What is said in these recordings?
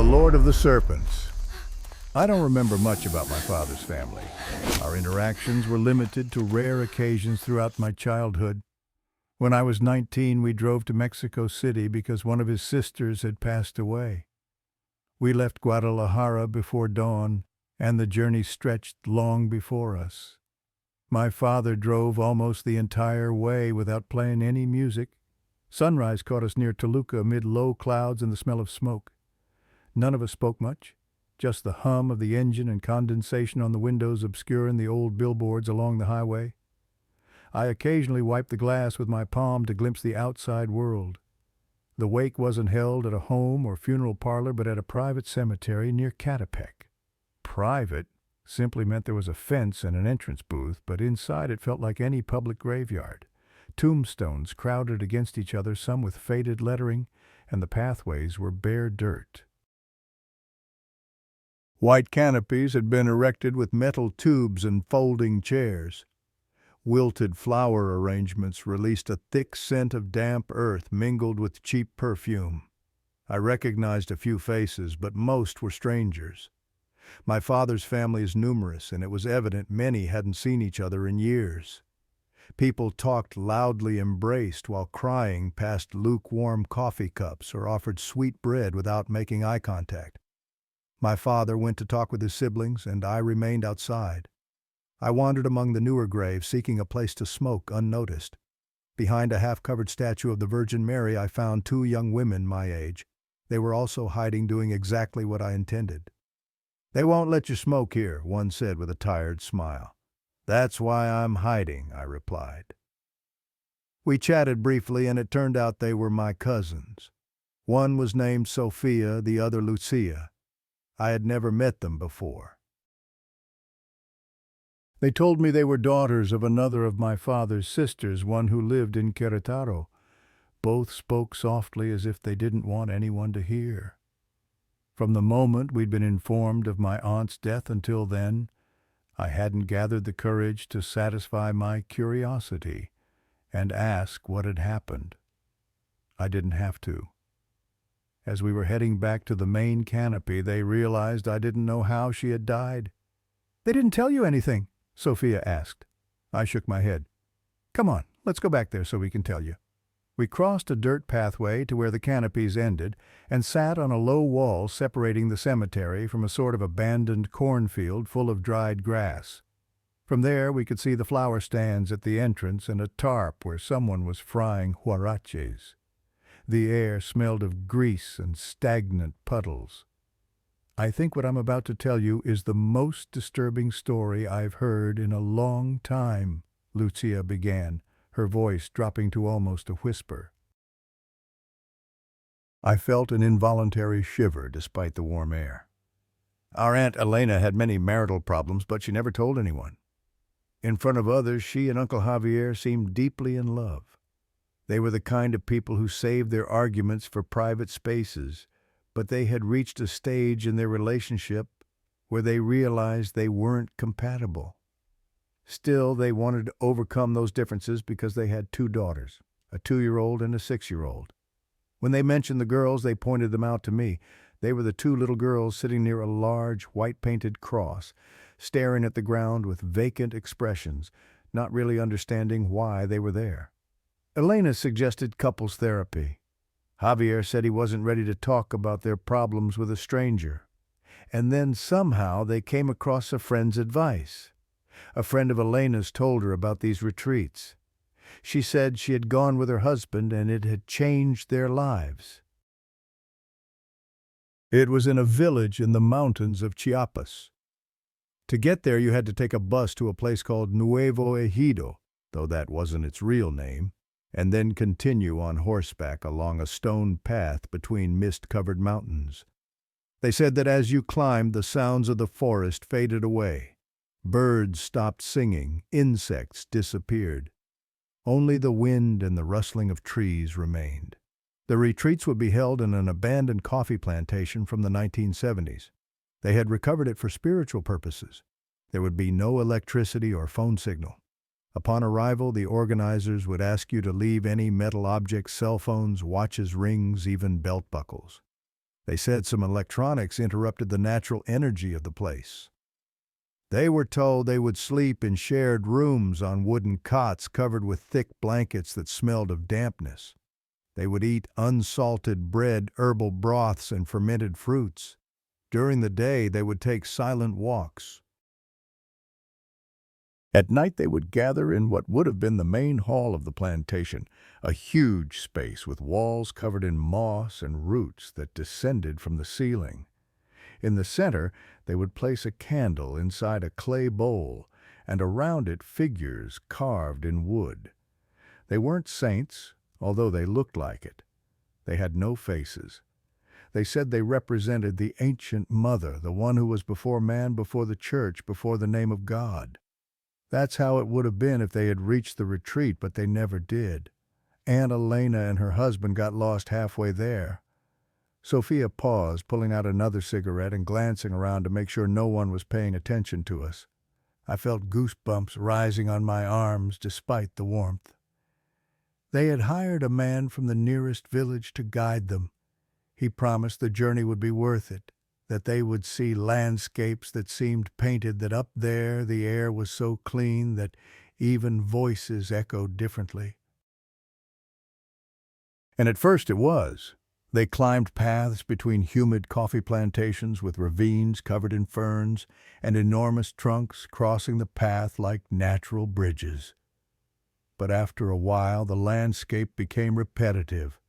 Lord of the Serpents. I don't remember much about my father's family. Our interactions were limited to rare occasions throughout my childhood. When I was 19, we drove to Mexico City because one of his sisters had passed away. We left Guadalajara before dawn, and the journey stretched long before us. My father drove almost the entire way without playing any music. Sunrise caught us near Toluca amid low clouds and the smell of smoke. None of us spoke much, just the hum of the engine and condensation on the windows obscuring the old billboards along the highway. I occasionally wiped the glass with my palm to glimpse the outside world. The wake wasn't held at a home or funeral parlor, but at a private cemetery near Catepec. Private simply meant there was a fence and an entrance booth, but inside it felt like any public graveyard. Tombstones crowded against each other, some with faded lettering, and the pathways were bare dirt. White canopies had been erected with metal tubes and folding chairs. Wilted flower arrangements released a thick scent of damp earth mingled with cheap perfume. I recognized a few faces, but most were strangers. My father's family is numerous, and it was evident many hadn't seen each other in years. People talked loudly, embraced, while crying past lukewarm coffee cups or offered sweet bread without making eye contact. My father went to talk with his siblings, and I remained outside. I wandered among the newer graves, seeking a place to smoke unnoticed. Behind a half-covered statue of the Virgin Mary, I found two young women my age. They were also hiding, doing exactly what I intended. "They won't let you smoke here," one said with a tired smile. "That's why I'm hiding," I replied. We chatted briefly, and it turned out they were my cousins. One was named Sophia, the other Lucia. I had never met them before. They told me they were daughters of another of my father's sisters, one who lived in Querétaro. Both spoke softly as if they didn't want anyone to hear. From the moment we'd been informed of my aunt's death until then, I hadn't gathered the courage to satisfy my curiosity and ask what had happened. I didn't have to. As we were heading back to the main canopy, they realized I didn't know how she had died. "They didn't tell you anything?" Sophia asked. I shook my head. "Come on, let's go back there so we can tell you." We crossed a dirt pathway to where the canopies ended and sat on a low wall separating the cemetery from a sort of abandoned cornfield full of dried grass. From there we could see the flower stands at the entrance and a tarp where someone was frying huaraches. The air smelled of grease and stagnant puddles. "I think what I'm about to tell you is the most disturbing story I've heard in a long time," Lucia began, her voice dropping to almost a whisper. I felt an involuntary shiver despite the warm air. "Our Aunt Elena had many marital problems, but she never told anyone. In front of others, she and Uncle Javier seemed deeply in love. They were the kind of people who saved their arguments for private spaces, but they had reached a stage in their relationship where they realized they weren't compatible. Still, they wanted to overcome those differences because they had two daughters, a 2-year-old and a 6-year-old. When they mentioned the girls, they pointed them out to me. They were the two little girls sitting near a large, white-painted cross, staring at the ground with vacant expressions, not really understanding why they were there. Elena suggested couples therapy. Javier said he wasn't ready to talk about their problems with a stranger. And then somehow they came across a friend's advice. A friend of Elena's told her about these retreats. She said she had gone with her husband and it had changed their lives. It was in a village in the mountains of Chiapas. To get there, you had to take a bus to a place called Nuevo Ejido, though that wasn't its real name, and then continue on horseback along a stone path between mist-covered mountains. They said that as you climbed, the sounds of the forest faded away. Birds stopped singing, insects disappeared. Only the wind and the rustling of trees remained. The retreats would be held in an abandoned coffee plantation from the 1970s. They had recovered it for spiritual purposes. There would be no electricity or phone signal. Upon arrival, the organizers would ask you to leave any metal objects, cell phones, watches, rings, even belt buckles. They said some electronics interrupted the natural energy of the place. They were told they would sleep in shared rooms on wooden cots covered with thick blankets that smelled of dampness. They would eat unsalted bread, herbal broths, and fermented fruits. During the day, they would take silent walks. At night, they would gather in what would have been the main hall of the plantation, a huge space with walls covered in moss and roots that descended from the ceiling. In the center, they would place a candle inside a clay bowl, and around it figures carved in wood. They weren't saints, although they looked like it. They had no faces. They said they represented the ancient mother, the one who was before man, before the church, before the name of God. That's how it would have been if they had reached the retreat, but they never did. Aunt Elena and her husband got lost halfway there. Sophia paused, pulling out another cigarette and glancing around to make sure no one was paying attention to us. I felt goosebumps rising on my arms despite the warmth. They had hired a man from the nearest village to guide them. He promised the journey would be worth it, that they would see landscapes that seemed painted, that up there the air was so clean that even voices echoed differently. And at first it was. They climbed paths between humid coffee plantations with ravines covered in ferns and enormous trunks crossing the path like natural bridges. But after a while the landscape became repetitive.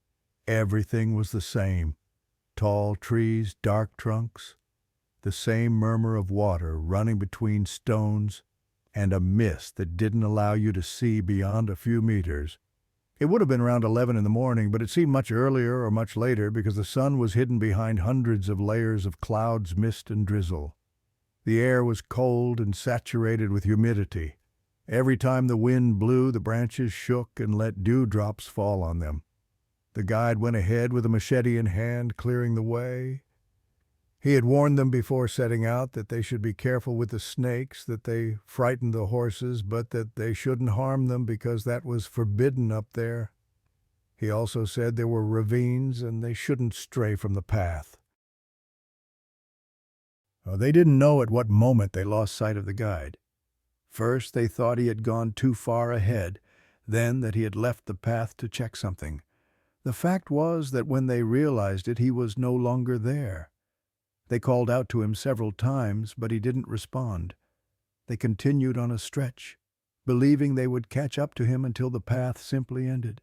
Everything was the same. Tall trees, dark trunks, the same murmur of water running between stones, and a mist that didn't allow you to see beyond a few meters. It would have been around 11 in the morning, but it seemed much earlier or much later because the sun was hidden behind hundreds of layers of clouds, mist, and drizzle. The air was cold and saturated with humidity. Every time the wind blew, the branches shook and let dewdrops fall on them. The guide went ahead with a machete in hand, clearing the way. He had warned them before setting out that they should be careful with the snakes, that they frightened the horses, but that they shouldn't harm them because that was forbidden up there. He also said there were ravines and they shouldn't stray from the path. They didn't know at what moment they lost sight of the guide. First, they thought he had gone too far ahead, then that he had left the path to check something. The fact was that when they realized it, he was no longer there. They called out to him several times, but he didn't respond. They continued on a stretch, believing they would catch up to him until the path simply ended.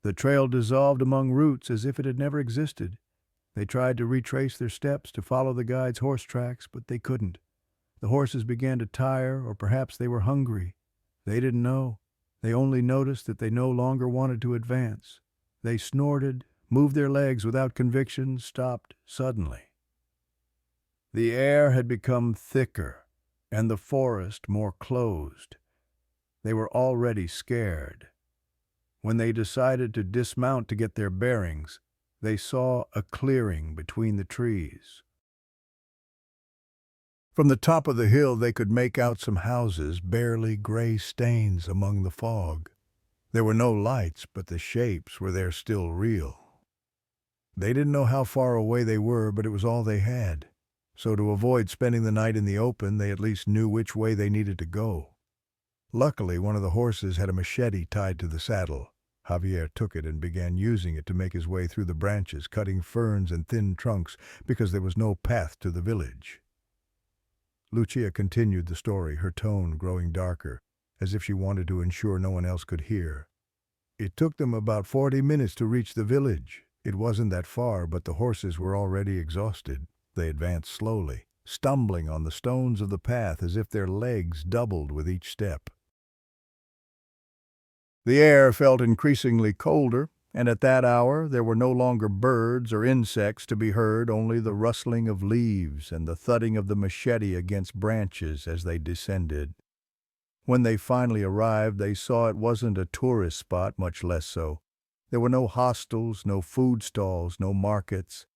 The trail dissolved among roots as if it had never existed. They tried to retrace their steps to follow the guide's horse tracks, but they couldn't. The horses began to tire, or perhaps they were hungry. They didn't know. They only noticed that they no longer wanted to advance. They snorted, moved their legs without conviction, stopped suddenly. The air had become thicker, and the forest more closed. They were already scared. When they decided to dismount to get their bearings, they saw a clearing between the trees. From the top of the hill they could make out some houses, barely gray stains among the fog. There were no lights, but the shapes were there still real. They didn't know how far away they were, but it was all they had. So to avoid spending the night in the open, they at least knew which way they needed to go. Luckily, one of the horses had a machete tied to the saddle. Javier took it and began using it to make his way through the branches, cutting ferns and thin trunks, because there was no path to the village. Lucia continued the story, her tone growing darker, as if she wanted to ensure no one else could hear. It took them about 40 minutes to reach the village. It wasn't that far, but the horses were already exhausted. They advanced slowly, stumbling on the stones of the path as if their legs doubled with each step. The air felt increasingly colder, and at that hour there were no longer birds or insects to be heard, only the rustling of leaves and the thudding of the machete against branches as they descended. When they finally arrived, they saw it wasn't a tourist spot, much less so. There were no hostels, no food stalls, no markets.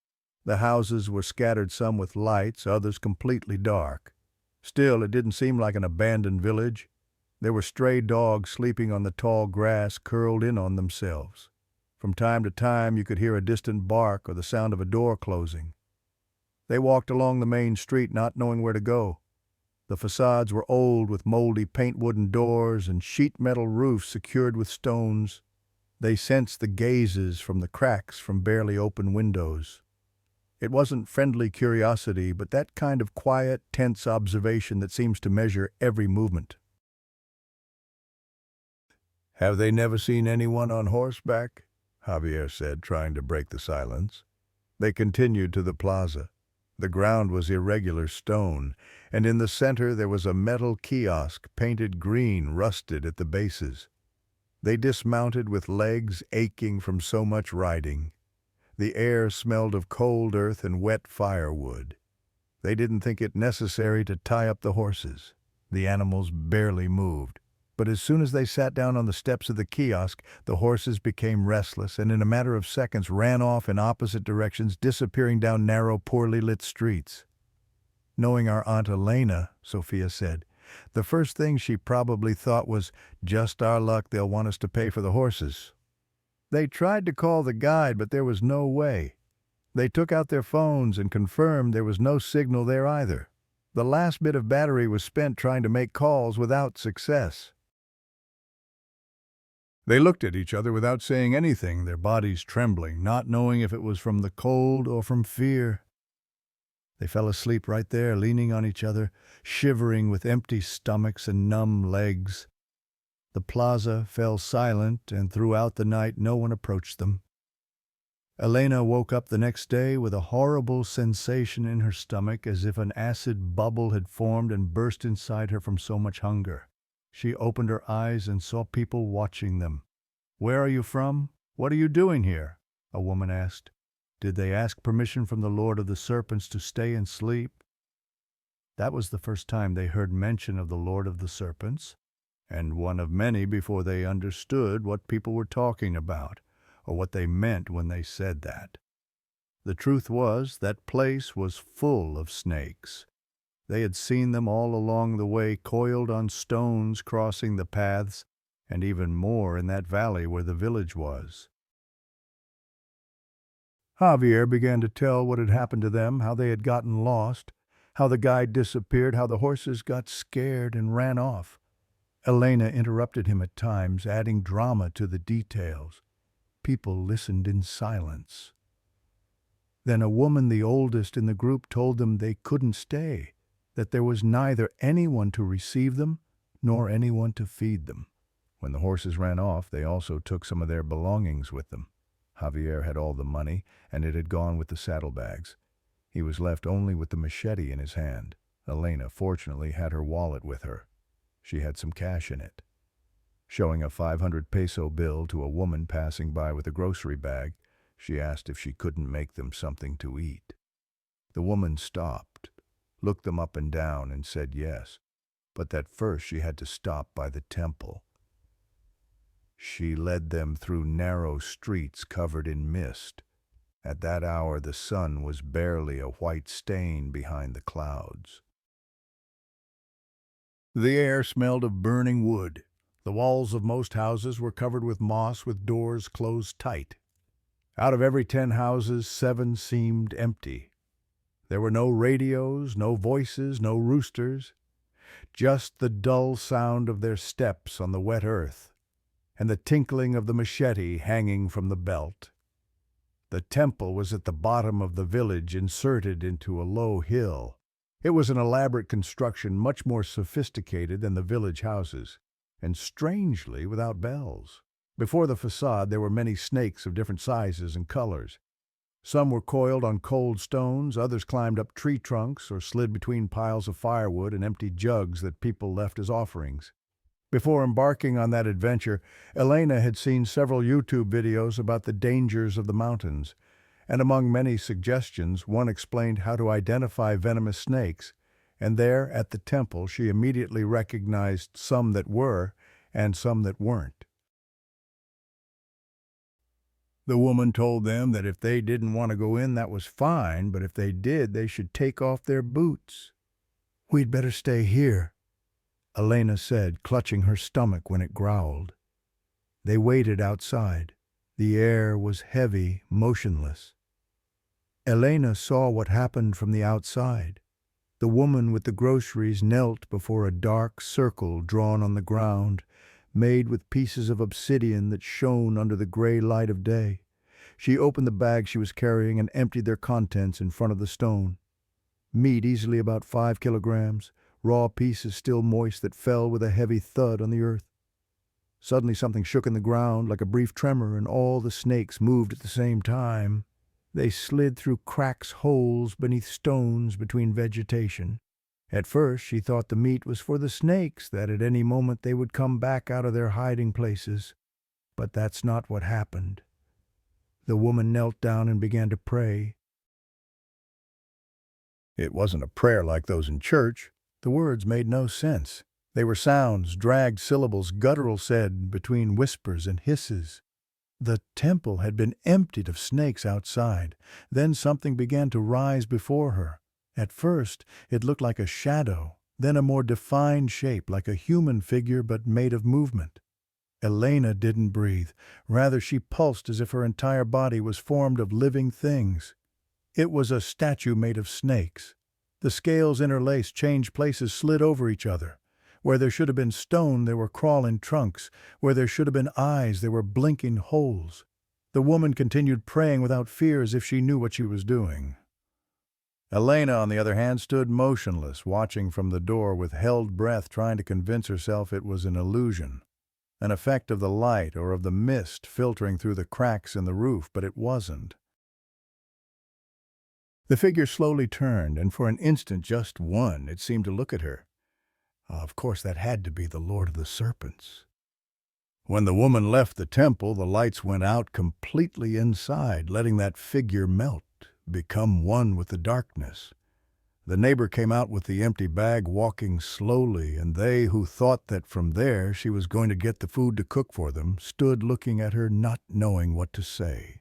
The houses were scattered, some with lights, others completely dark. Still, it didn't seem like an abandoned village. There were stray dogs sleeping on the tall grass, curled in on themselves. From time to time you could hear a distant bark or the sound of a door closing. They walked along the main street not knowing where to go. The facades were old with moldy paint-wooden doors and sheet metal roofs secured with stones. They sensed the gazes from the cracks from barely open windows. It wasn't friendly curiosity, but that kind of quiet, tense observation that seems to measure every movement. "Have they never seen anyone on horseback?" Javier said, trying to break the silence. They continued to the plaza. The ground was irregular stone, and in the center there was a metal kiosk painted green, rusted at the bases. They dismounted with legs aching from so much riding. The air smelled of cold earth and wet firewood. They didn't think it necessary to tie up the horses. The animals barely moved. But as soon as they sat down on the steps of the kiosk, the horses became restless and in a matter of seconds ran off in opposite directions, disappearing down narrow, poorly lit streets. Knowing our Aunt Elena, Sophia said, the first thing she probably thought was, "Just our luck, they'll want us to pay for the horses." They tried to call the guide, but there was no way. They took out their phones and confirmed there was no signal there either. The last bit of battery was spent trying to make calls without success. They looked at each other without saying anything, their bodies trembling, not knowing if it was from the cold or from fear. They fell asleep right there, leaning on each other, shivering with empty stomachs and numb legs. The plaza fell silent, and throughout the night no one approached them. Elena woke up the next day with a horrible sensation in her stomach, as if an acid bubble had formed and burst inside her from so much hunger. She opened her eyes and saw people watching them. "Where are you from? What are you doing here?" a woman asked. "Did they ask permission from the Lord of the Serpents to stay and sleep?" That was the first time they heard mention of the Lord of the Serpents, and one of many before they understood what people were talking about, or what they meant when they said that. The truth was, that place was full of snakes. They had seen them all along the way, coiled on stones crossing the paths, and even more in that valley where the village was. Javier began to tell what had happened to them, how they had gotten lost, how the guide disappeared, how the horses got scared and ran off. Elena interrupted him at times, adding drama to the details. People listened in silence. Then a woman, the oldest in the group, told them they couldn't stay, that there was neither anyone to receive them nor anyone to feed them. When the horses ran off, they also took some of their belongings with them. Javier had all the money, and it had gone with the saddlebags. He was left only with the machete in his hand. Elena, fortunately, had her wallet with her. She had some cash in it. Showing a 500 peso bill to a woman passing by with a grocery bag, she asked if she couldn't make them something to eat. The woman stopped, looked them up and down, and said yes, but that first she had to stop by the temple. She led them through narrow streets covered in mist. At that hour the sun was barely a white stain behind the clouds. The air smelled of burning wood. The walls of most houses were covered with moss, with doors closed tight. Out of every 10 houses, 7 seemed empty. There were no radios, no voices, no roosters, just the dull sound of their steps on the wet earth, and the tinkling of the machete hanging from the belt. The temple was at the bottom of the village, inserted into a low hill. It was an elaborate construction, much more sophisticated than the village houses, and strangely without bells. Before the facade there were many snakes of different sizes and colors. Some were coiled on cold stones, others climbed up tree trunks or slid between piles of firewood and empty jugs that people left as offerings. Before embarking on that adventure, Elena had seen several YouTube videos about the dangers of the mountains, and among many suggestions, one explained how to identify venomous snakes, and there at the temple she immediately recognized some that were and some that weren't. The woman told them that if they didn't want to go in, that was fine, but if they did, they should take off their boots. "We'd better stay here," Elena said, clutching her stomach when it growled. They waited outside. The air was heavy, motionless. Elena saw what happened from the outside. The woman with the groceries knelt before a dark circle drawn on the ground, made with pieces of obsidian that shone under the gray light of day. She opened the bag she was carrying and emptied their contents in front of the stone. Meat easily about 5 kilograms, raw pieces still moist that fell with a heavy thud on the earth. Suddenly something shook in the ground like a brief tremor, and all the snakes moved at the same time. They slid through cracks, holes beneath stones, between vegetation. At first she thought the meat was for the snakes, that at any moment they would come back out of their hiding places. But that's not what happened. The woman knelt down and began to pray. It wasn't a prayer like those in church. The words made no sense. They were sounds, dragged syllables, guttural said between whispers and hisses. The temple had been emptied of snakes outside. Then something began to rise before her. At first, it looked like a shadow, then a more defined shape, like a human figure but made of movement. Elena didn't breathe. Rather, she pulsed as if her entire body was formed of living things. It was a statue made of snakes. The scales interlaced, changed places, slid over each other. Where there should have been stone, there were crawling trunks. Where there should have been eyes, there were blinking holes. The woman continued praying without fear, as if she knew what she was doing. Elena, on the other hand, stood motionless, watching from the door with held breath, trying to convince herself it was an illusion, an effect of the light or of the mist filtering through the cracks in the roof, but it wasn't. The figure slowly turned, and for an instant, just one, it seemed to look at her. Of course, that had to be the Lord of the Serpents. When the woman left the temple, the lights went out completely inside, letting that figure melt, become one with the darkness. The neighbor came out with the empty bag, walking slowly, and they who thought that from there she was going to get the food to cook for them stood looking at her, not knowing what to say.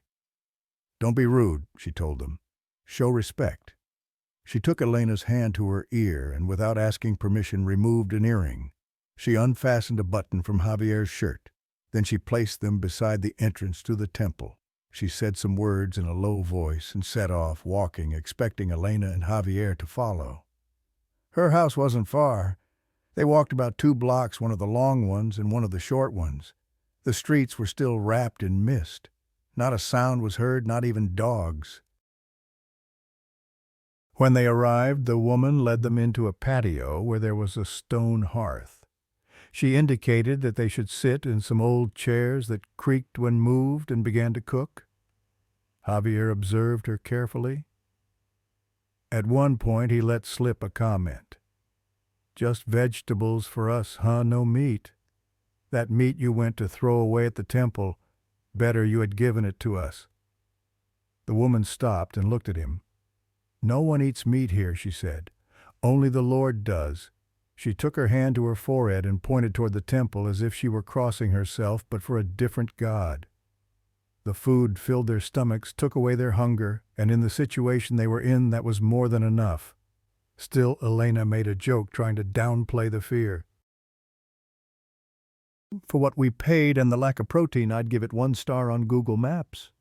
"Don't be rude," she told them. "Show respect." She took Elena's hand to her ear and, without asking permission, removed an earring. She unfastened a button from Javier's shirt. Then she placed them beside the entrance to the temple. She said some words in a low voice and set off, walking, expecting Elena and Javier to follow. Her house wasn't far. They walked about 2 blocks, one of the long ones and one of the short ones. The streets were still wrapped in mist. Not a sound was heard, not even dogs. When they arrived, the woman led them into a patio where there was a stone hearth. She indicated that they should sit in some old chairs that creaked when moved, and began to cook. Javier observed her carefully. At one point he let slip a comment. "Just vegetables for us, huh? No meat. That meat you went to throw away at the temple, better you had given it to us." The woman stopped and looked at him. "No one eats meat here," she said. "Only the Lord does." She took her hand to her forehead and pointed toward the temple as if she were crossing herself, but for a different God. The food filled their stomachs, took away their hunger, and in the situation they were in, that was more than enough. Still, Elena made a joke, trying to downplay the fear. "For what we paid and the lack of protein, I'd give it 1 star on Google Maps,"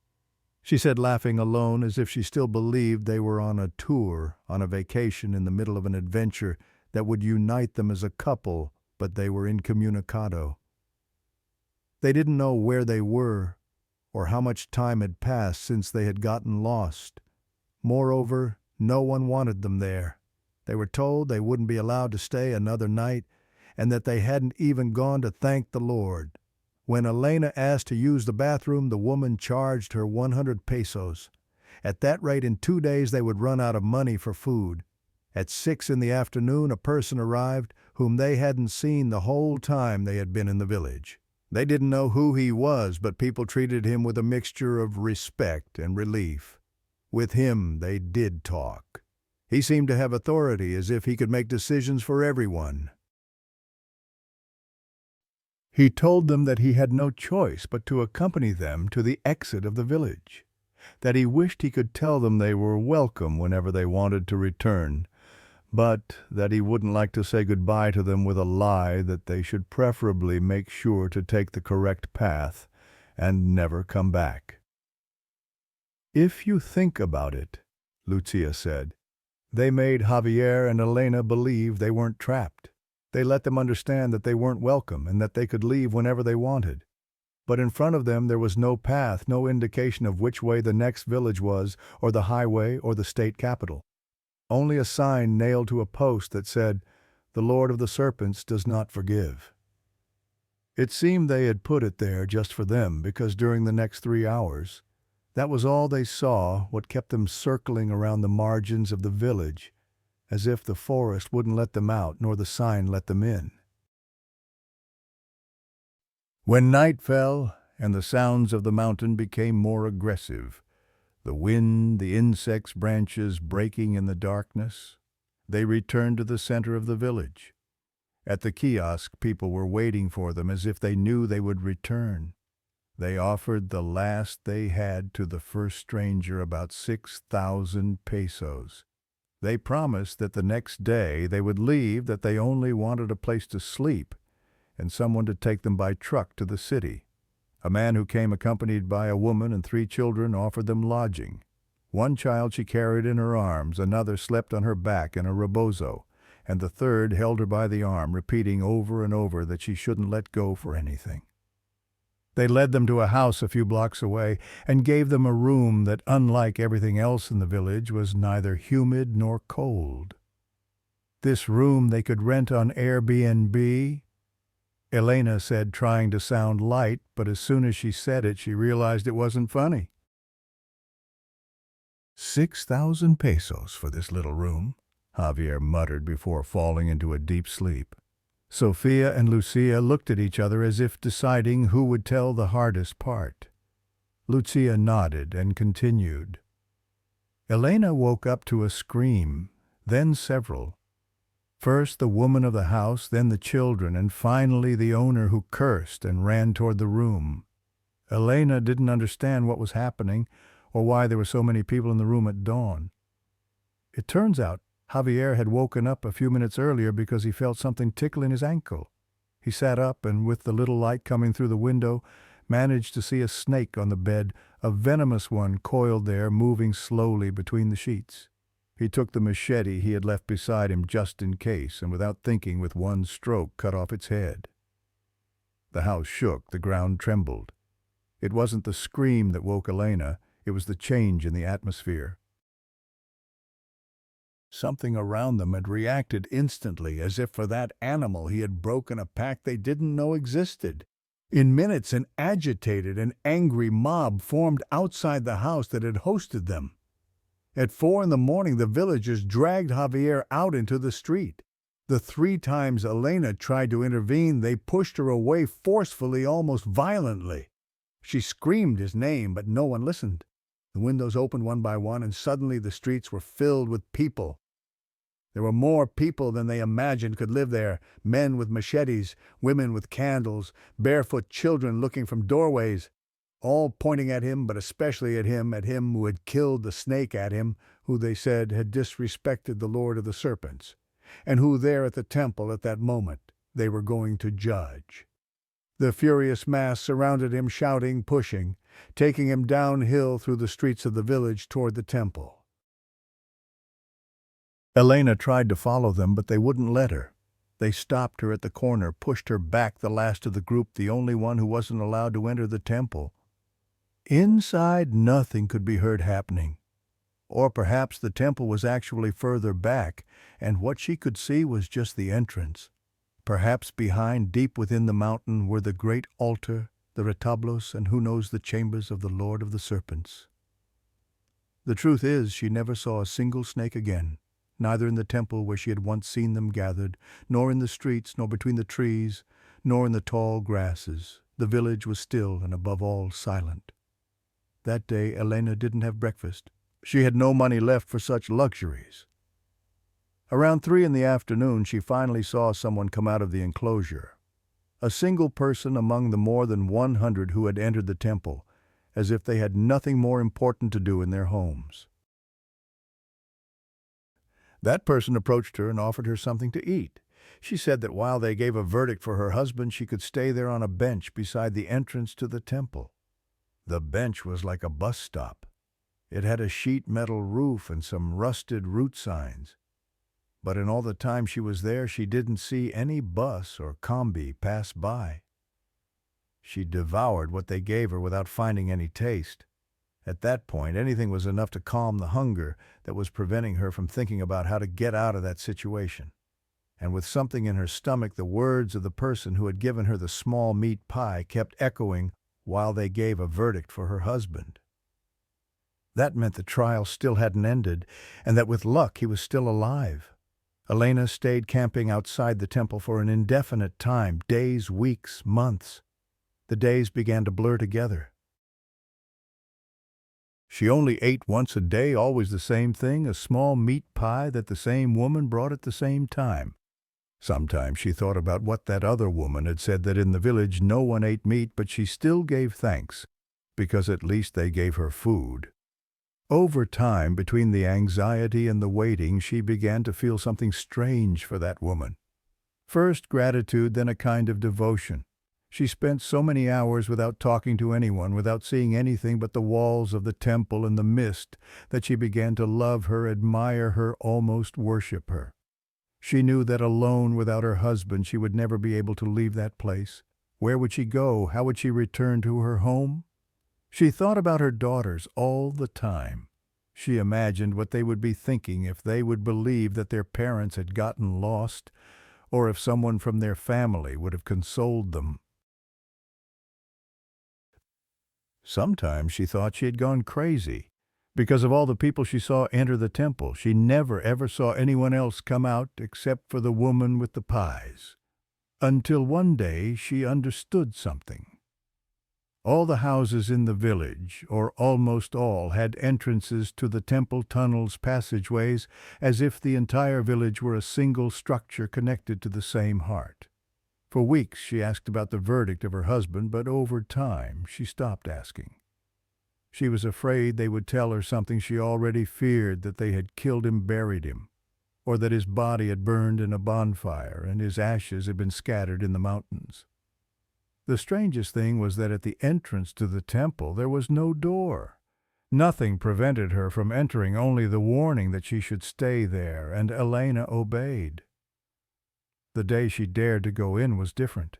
she said, laughing alone, as if she still believed they were on a tour, on a vacation in the middle of an adventure that would unite them as a couple, but they were incommunicado. They didn't know where they were, or how much time had passed since they had gotten lost. Moreover, no one wanted them there. They were told they wouldn't be allowed to stay another night, and that they hadn't even gone to thank the Lord. When Elena asked to use the bathroom, the woman charged her 100 pesos. At that rate, in 2 days they would run out of money for food. At 6 in the afternoon, a person arrived whom they hadn't seen the whole time they had been in the village. They didn't know who he was, but people treated him with a mixture of respect and relief. With him they did talk. He seemed to have authority, as if he could make decisions for everyone. He told them that he had no choice but to accompany them to the exit of the village, that he wished he could tell them they were welcome whenever they wanted to return, but that he wouldn't like to say goodbye to them with a lie, that they should preferably make sure to take the correct path, and never come back. If you think about it, Lucia said, they made Javier and Elena believe they weren't trapped. They let them understand that they weren't welcome and that they could leave whenever they wanted. But in front of them there was no path, no indication of which way the next village was, or the highway, or the state capital. Only a sign nailed to a post that said, "The Lord of the Serpents does not forgive." It seemed they had put it there just for them, because during the next 3 hours, that was all they saw, what kept them circling around the margins of the village, as if the forest wouldn't let them out nor the sign let them in. When night fell and the sounds of the mountain became more aggressive, the wind, the insects' branches breaking in the darkness, they returned to the center of the village. At the kiosk, people were waiting for them as if they knew they would return. They offered the last they had to the first stranger, about 6,000 pesos. They promised that the next day they would leave, that they only wanted a place to sleep and someone to take them by truck to the city. A man who came accompanied by a woman and 3 children offered them lodging. One child she carried in her arms, another slept on her back in a rebozo, and the third held her by the arm, repeating over and over that she shouldn't let go for anything. They led them to a house a few blocks away and gave them a room that, unlike everything else in the village, was neither humid nor cold. This room they could rent on Airbnb, Elena said, trying to sound light, but as soon as she said it, she realized it wasn't funny. 6,000 pesos for this little room, Javier muttered before falling into a deep sleep. Sofia and Lucia looked at each other as if deciding who would tell the hardest part. Lucia nodded and continued. Elena woke up to a scream, then several. First the woman of the house, then the children, and finally the owner, who cursed and ran toward the room. Elena didn't understand what was happening or why there were so many people in the room at dawn. It turns out Javier had woken up a few minutes earlier because he felt something tickle in his ankle. He sat up and, with the little light coming through the window, managed to see a snake on the bed, a venomous one coiled there, moving slowly between the sheets. He took the machete he had left beside him just in case, and without thinking, with one stroke, cut off its head. The house shook, the ground trembled. It wasn't the scream that woke Elena, it was the change in the atmosphere. Something around them had reacted instantly, as if for that animal he had broken a pact they didn't know existed. In minutes, an agitated and angry mob formed outside the house that had hosted them. At 4 a.m, the villagers dragged Javier out into the street. The 3 times Elena tried to intervene, they pushed her away forcefully, almost violently. She screamed his name, but no one listened. The windows opened one by one, and suddenly the streets were filled with people. There were more people than they imagined could live there, men with machetes, women with candles, barefoot children looking from doorways, all pointing at him, but especially at him who had killed the snake, at him who they said had disrespected the Lord of the Serpents, and who there at the temple at that moment they were going to judge. The furious mass surrounded him, shouting, pushing, taking him downhill through the streets of the village toward the temple. Elena tried to follow them, but they wouldn't let her. They stopped her at the corner, pushed her back, the last of the group, the only one who wasn't allowed to enter the temple. Inside, nothing could be heard happening. Or perhaps the temple was actually further back, and what she could see was just the entrance. Perhaps behind, deep within the mountain, were the great altar, the retablos, and who knows, the chambers of the Lord of the Serpents. The truth is, she never saw a single snake again, neither in the temple where she had once seen them gathered, nor in the streets, nor between the trees, nor in the tall grasses. The village was still and above all silent. That day Elena didn't have breakfast. She had no money left for such luxuries. Around 3 p.m, she finally saw someone come out of the enclosure. A single person among the more than 100 who had entered the temple, as if they had nothing more important to do in their homes. That person approached her and offered her something to eat. She said that while they gave a verdict for her husband, she could stay there on a bench beside the entrance to the temple. The bench was like a bus stop. It had a sheet metal roof and some rusted route signs. But in all the time she was there, she didn't see any bus or combi pass by. She devoured what they gave her without finding any taste. At that point, anything was enough to calm the hunger that was preventing her from thinking about how to get out of that situation. And with something in her stomach, the words of the person who had given her the small meat pie kept echoing while they gave a verdict for her husband. That meant the trial still hadn't ended, and that with luck he was still alive. Elena stayed camping outside the temple for an indefinite time, days, weeks, months. The days began to blur together. She only ate once a day, always the same thing, a small meat pie that the same woman brought at the same time. Sometimes she thought about what that other woman had said, that in the village no one ate meat, but she still gave thanks, because at least they gave her food. Over time, between the anxiety and the waiting, she began to feel something strange for that woman. First gratitude, then a kind of devotion. She spent so many hours without talking to anyone, without seeing anything but the walls of the temple and the mist, that she began to love her, admire her, almost worship her. She knew that alone without her husband she would never be able to leave that place. Where would she go? How would she return to her home? She thought about her daughters all the time. She imagined what they would be thinking if they would believe that their parents had gotten lost, or if someone from their family would have consoled them. Sometimes she thought she had gone crazy. Because of all the people she saw enter the temple, she never ever saw anyone else come out except for the woman with the pies. Until one day she understood something. All the houses in the village, or almost all, had entrances to the temple tunnels, passageways, as if the entire village were a single structure connected to the same heart. For weeks she asked about the verdict of her husband, but over time she stopped asking. She was afraid they would tell her something she already feared, that they had killed him, buried him, or that his body had burned in a bonfire and his ashes had been scattered in the mountains. The strangest thing was that at the entrance to the temple there was no door. Nothing prevented her from entering, only the warning that she should stay there, and Elena obeyed. The day she dared to go in was different.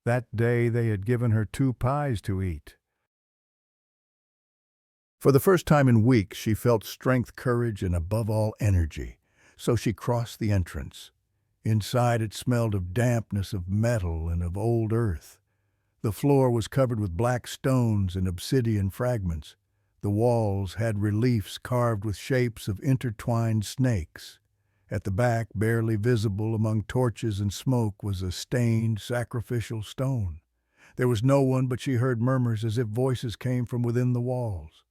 That day they had given her 2 pies to eat. For the first time in weeks she felt strength, courage, and above all energy. So she crossed the entrance. Inside it smelled of dampness, of metal, and of old earth. The floor was covered with black stones and obsidian fragments. The walls had reliefs carved with shapes of intertwined snakes. At the back, barely visible among torches and smoke, was a stained, sacrificial stone. There was no one, but she heard murmurs as if voices came from within the walls.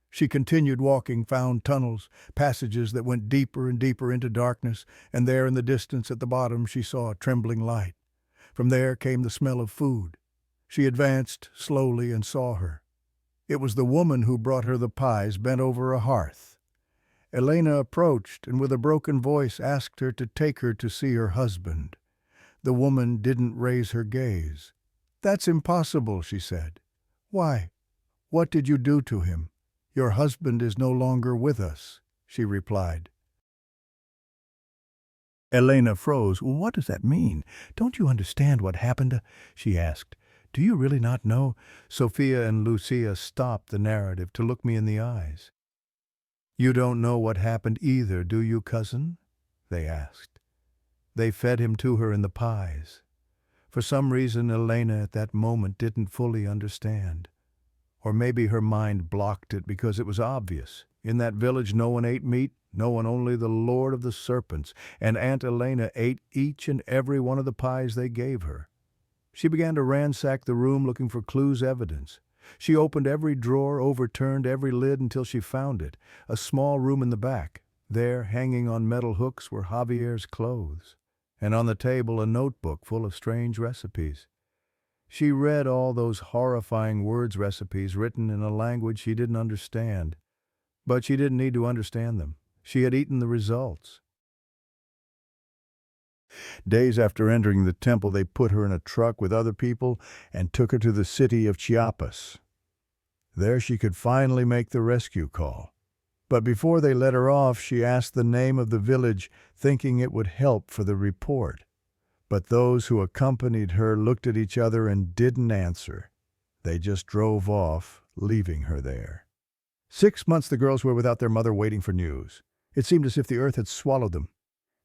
She continued walking, found tunnels, passages that went deeper and deeper into darkness, and there in the distance at the bottom she saw a trembling light. From there came the smell of food. She advanced slowly and saw her. It was the woman who brought her the pies, bent over a hearth. Elena approached and with a broken voice asked her to take her to see her husband. The woman didn't raise her gaze. "That's impossible," she said. "Why? What did you do to him? Your husband is no longer with us," she replied. Elena froze. "What does that mean? Don't you understand what happened?" she asked. "Do you really not know?" Sophia and Lucia stopped the narrative to look me in the eyes. "You don't know what happened either, do you, cousin?" they asked. They fed him to her in the pies. For some reason, Elena at that moment didn't fully understand. Or maybe her mind blocked it because it was obvious. In that village no one ate meat, no one, only the Lord of the Serpents, and Aunt Elena ate each and every one of the pies they gave her. She began to ransack the room looking for clues, evidence. She opened every drawer, overturned every lid until she found it, a small room in the back. There, hanging on metal hooks, were Javier's clothes, and on the table a notebook full of strange recipes. She read all those horrifying recipes written in a language she didn't understand. But she didn't need to understand them. She had eaten the results. Days after entering the temple, they put her in a truck with other people and took her to the city of Chiapas. There she could finally make the rescue call. But before they let her off, she asked the name of the village, thinking it would help for the report. But those who accompanied her looked at each other and didn't answer. They just drove off, leaving her there. 6 months the girls were without their mother, waiting for news. It seemed as if the earth had swallowed them.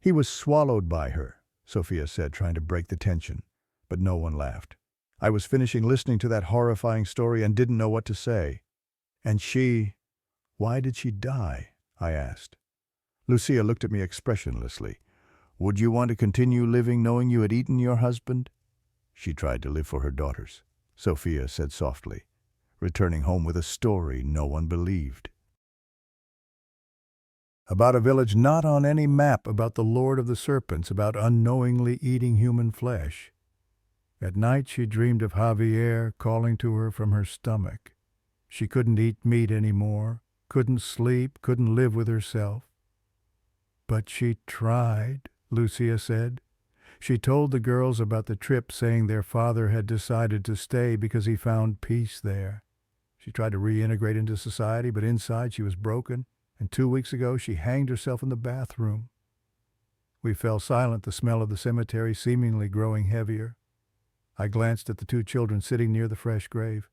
"He was swallowed by her," Sophia said, trying to break the tension. But no one laughed. I was finishing listening to that horrifying story and didn't know what to say. "And why did she die?" I asked. Lucia looked at me expressionlessly. "Would you want to continue living knowing you had eaten your husband?" "She tried to live for her daughters," Sophia said softly, returning home with a story no one believed. About a village not on any map, about the Lord of the Serpents, about unknowingly eating human flesh. At night she dreamed of Javier calling to her from her stomach. She couldn't eat meat anymore, couldn't sleep, couldn't live with herself. "But she tried," Lucia said. She told the girls about the trip, saying their father had decided to stay because he found peace there. She tried to reintegrate into society, but inside she was broken, and 2 weeks ago she hanged herself in the bathroom. We fell silent, the smell of the cemetery seemingly growing heavier. I glanced at the 2 children sitting near the fresh grave.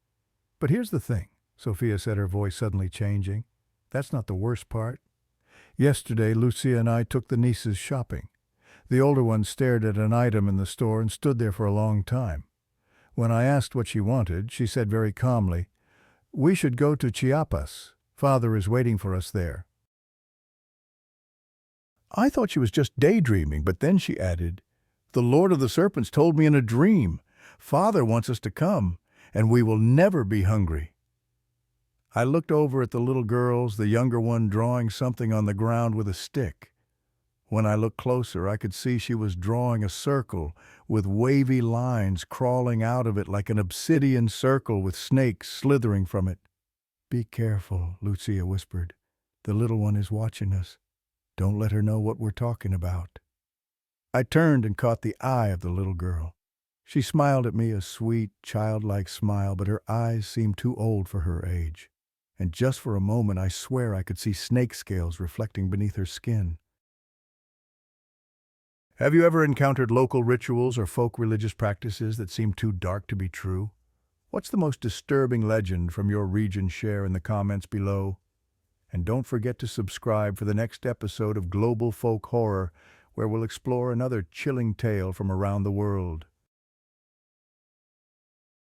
"But here's the thing," Sophia said, her voice suddenly changing. "That's not the worst part. Yesterday, Lucia and I took the nieces shopping. The older one stared at an item in the store and stood there for a long time. When I asked what she wanted, she said very calmly, 'We should go to Chiapas. Father is waiting for us there.' I thought she was just daydreaming, but then she added, 'The Lord of the Serpents told me in a dream. Father wants us to come, and we will never be hungry.' I looked over at the little girls, the younger one drawing something on the ground with a stick. When I looked closer, I could see she was drawing a circle with wavy lines crawling out of it like an obsidian circle with snakes slithering from it. 'Be careful,' Lucia whispered. 'The little one is watching us. Don't let her know what we're talking about.' I turned and caught the eye of the little girl. She smiled at me, a sweet, childlike smile, but her eyes seemed too old for her age. And just for a moment I swear I could see snake scales reflecting beneath her skin. Have you ever encountered local rituals or folk religious practices that seem too dark to be true? What's the most disturbing legend from your region? Share in the comments below. And don't forget to subscribe for the next episode of Global Folk Horror, where we'll explore another chilling tale from around the world.